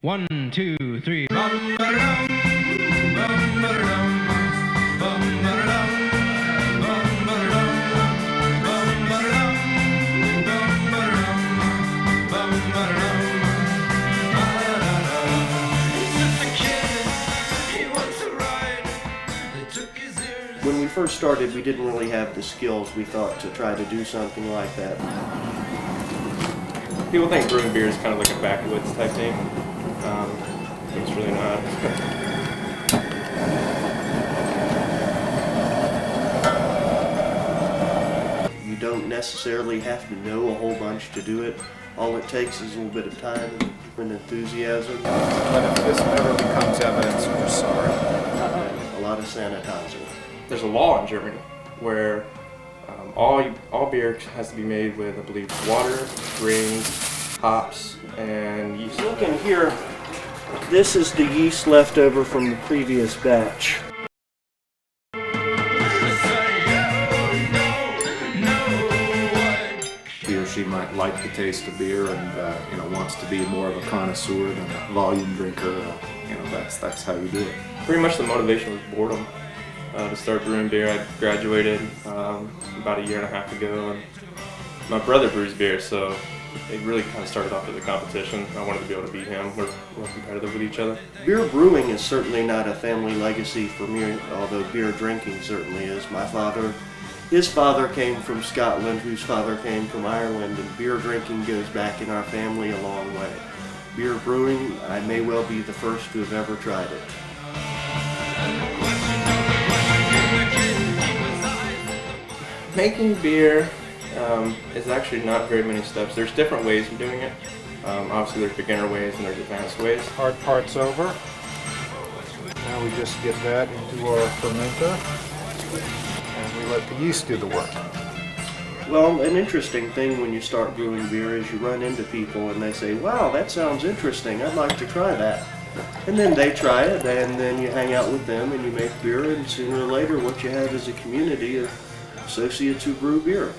1, 2, 3. When we first started, we didn't really have the skills, we thought, to try to do something like that. People think brewing beer is kind of like a backwoods type thing. It's really not. You don't necessarily have to know a whole bunch to do it. All it takes is a little bit of time and enthusiasm. But if this ever becomes evidence, we're sorry. And a lot of sanitizer. There's a law in Germany where all beer has to be made with, I believe, water, grains, hops, and yeast. Look in here. This is the yeast left over from the previous batch. He or she might like the taste of beer and wants to be more of a connoisseur than a volume drinker. That's how you do it. Pretty much the motivation was boredom to start brewing beer. I graduated about a year and a half ago, and my brother brews beer, so it really kind of started off as a competition. I wanted to be able to beat him. We're competitive with each other. Beer brewing is certainly not a family legacy for me, although beer drinking certainly is. His father came from Scotland, whose father came from Ireland, and beer drinking goes back in our family a long way. Beer brewing, I may well be the first to have ever tried it. Making beer is actually not very many steps. There's different ways of doing it. Obviously there's beginner ways and there's advanced ways. Hard part's over. Now we just get that into our fermenter and we let the yeast do the work. Well, an interesting thing when you start brewing beer is you run into people and they say, wow, that sounds interesting, I'd like to try that. And then they try it, and then you hang out with them and you make beer, and sooner or later what you have is a community of associates who brew beer.